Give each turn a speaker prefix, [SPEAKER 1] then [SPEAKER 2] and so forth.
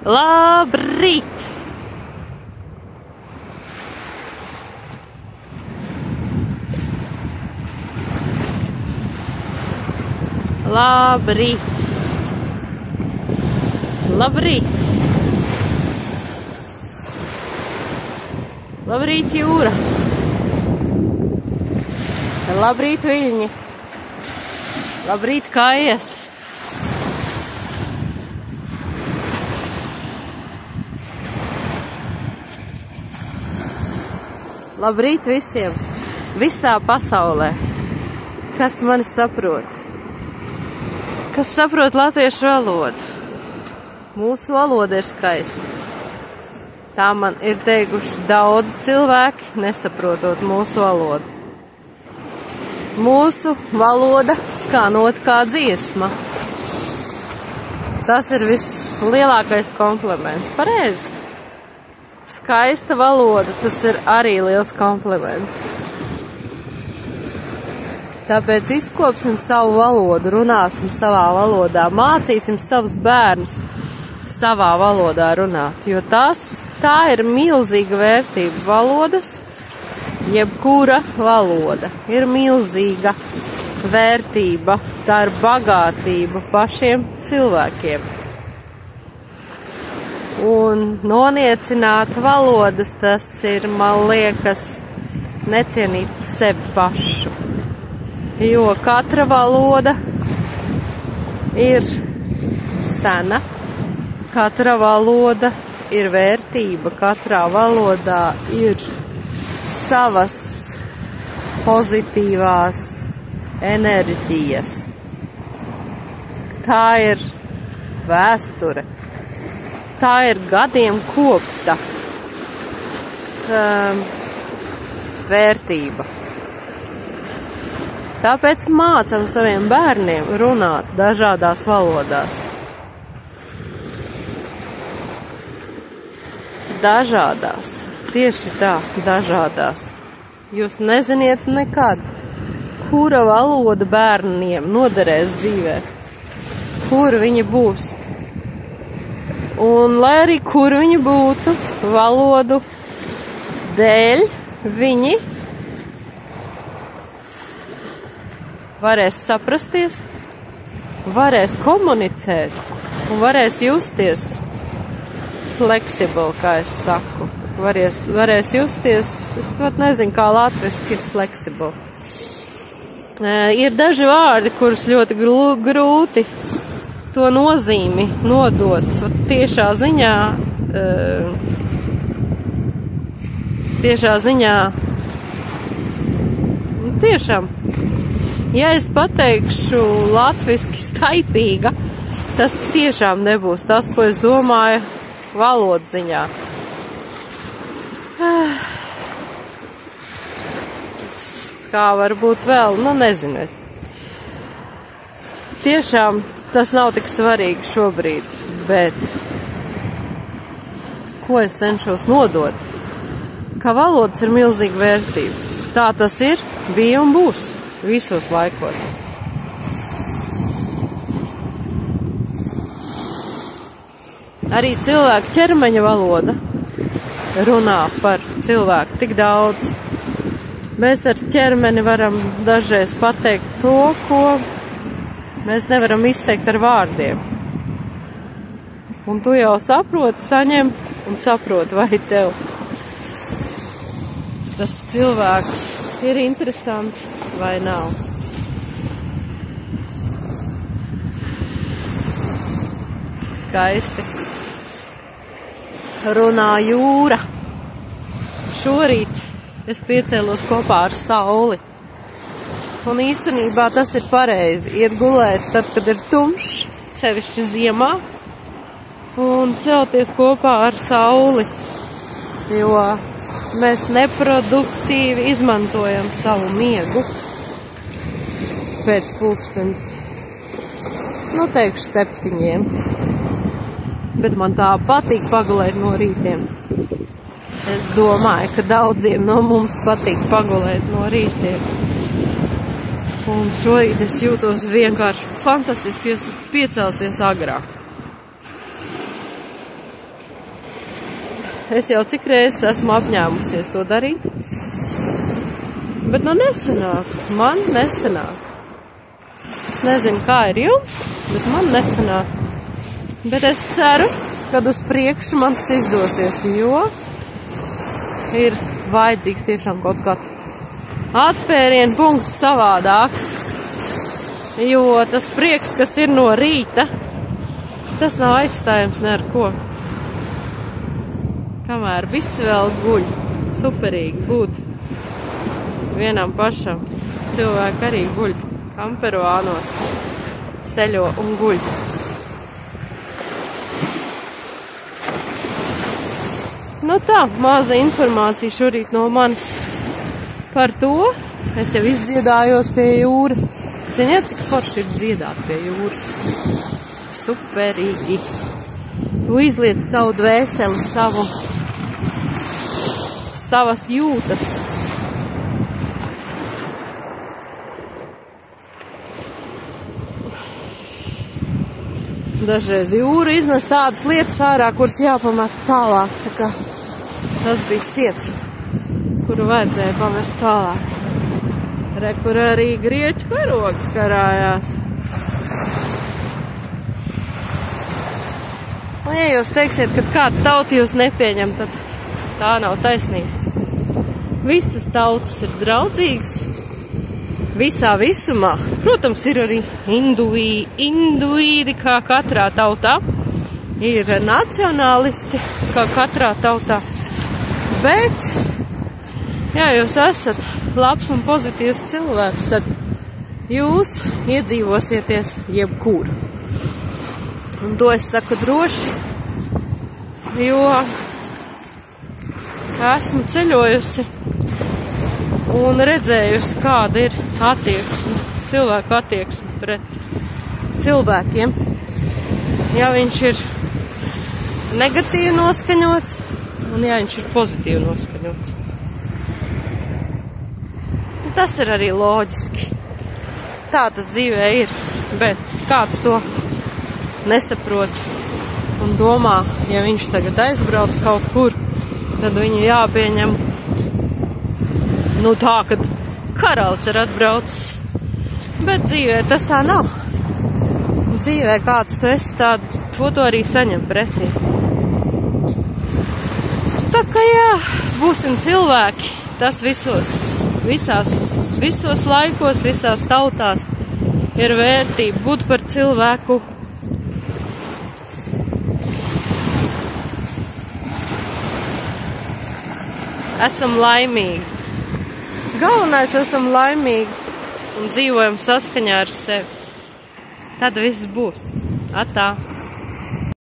[SPEAKER 1] Labrīt! Labrīt! Labrīt! Labrīt, jūra! Labrīt, viļņi! Labrīt, kājas! Labrīt visiem! Visā pasaulē! Kas mani saprot? Kas saprot latviešu valodu? Mūsu valoda ir skaista. Tā man ir teikuši daudz cilvēki, nesaprotot mūsu valodu. Mūsu valoda skanot kā dziesma. Tas ir vislielākais kompliments. Pareizi. Skaista valoda, tas ir arī liels kompliments. Tāpēc izkopsim savu valodu, runāsim savā valodā, mācīsim savus bērnus savā valodā runāt, jo tā ir milzīga vērtība. Valodas, jebkura valoda ir milzīga vērtība, tā ir bagātība pašiem cilvēkiem. Un noniecināt valodas, tas ir, man liekas, necienīt sevi pašu. Jo katra valoda ir sena, katra valoda ir vērtība, katrā valodā ir savas pozitīvās enerģijas. Tā ir vēsture, tā ir gadiem kopta vērtība. Tāpēc mācam saviem bērniem runāt dažādās valodās. Dažādās. Tieši tā, dažādās. Jūs neziniet nekad, kura valoda bērniem noderēs dzīvē. Kur viņi būs. Un lai arī kur viņi būtu, valodu dēļ viņi varēs saprasties, varēs komunicēt un varēs justies flexible, kā es saku. Varēs justies, es pat nezinu, kā latviski flexible. Ir daži vārdi, kurus ļoti grūti to nozīmi nodot tiešā ziņā, tiešām. Ja es pateikšu latviski staipīga, tas tiešām nebūs tas, ko es domāju valodziņā. Kā varbūt vēl, nezinu es. Tiešām tas nav tik svarīgi šobrīd, bet ko es cenšos nodot? Ka valodas ir milzīga vērtība. Tā tas ir, bija un būs. Visos laikos. Arī cilvēku ķermeņa valoda runā par cilvēku tik daudz. Mēs ar ķermeni varam dažreiz pateikt to, ko mēs nevaram izteikt ar vārdiem. Un tu jau saproti, saņem un saproti, vai tev tas cilvēks ir interesants vai nav. Skaisti runā jūra. Šorīt es piecēlos kopā ar sauli. Un īstenībā tas ir pareizi. Ir gulēt tad, kad ir tumšs, sevišķi ziemā, un celties kopā ar sauli, jo mēs neproduktīvi izmantojam savu miegu pēc pulkstens, teikšu 7. Bet man tā patīk pagulēt no rītiem. Es domāju, ka daudziem no mums patīk pagulēt no rītiem. Un šorīt es jūtos vienkārši fantastiski, jo esmu piecelsies agrāk. es jau cik reizes esmu apņēmusies to darīt, bet nu nesanāk, man nesanāk. Es nezinu, kā ir jums, bet man nesanāk. Bet es ceru, kad uz priekšu man tas izdosies, jo ir vajadzīgs tiešām kaut kāds atspērienu punkts savādāks, jo tas prieks, kas ir no rīta, tas nav aizstājams ne ar ko. Kamēr viss vēl guļ, superīgi būt vienam pašam. Cilvēki arī guļ kamperuānos, ceļo un guļ. Nu tā, maza informācija šorīt no manis par to. Es jau izdziedājos pie jūras. Ziniet, cik forši ir dziedāt pie jūras? Superīgi. Tu izliec savu dvēseli, savas jūtas. Dažreiz jūra iznes tādas lietas ārā, kuras jāpamet tālāk. Tā kā tas bija stiets, kuru vajadzēja pamest tālāk. Re, kur arī grieķu karogi karājās. Un ja jūs teiksiet, ka kādu tautu jūs nepieņem, tad tā nav taisnība. Visas tautas ir draudzīgas. Visā visumā. Protams, ir arī induīdi, kā katrā tautā. Ir nacionālisti, kā katrā tautā. Bet, ja jūs esat labs un pozitīvs cilvēks, tad jūs iedzīvosieties jebkur. Un to es saku droši, jo esmu ceļojusi un redzējusi, kāda ir attieksme, cilvēku attieksme pret cilvēkiem. Ja viņš ir negatīvi noskaņots, un ja viņš ir pozitīvi noskaņots. Tas ir arī loģiski. Tā tas dzīvē ir, bet kāds to nesaprot un domā, ja viņš tagad aizbrauc kaut kur, tad viņu jāpieņem tā, kad karalis ir atbraucis. Bet dzīvē tas tā nav. Dzīvē kāds tu esi, to arī saņem pretī. Tā kā jā, būsim cilvēki. Tas visos laikos, visās tautās ir vērtība būt par cilvēku. Esam laimīgi. Galvenais esam laimīgi un dzīvojam saskaņā ar sevi. Tad viss būs. Atā.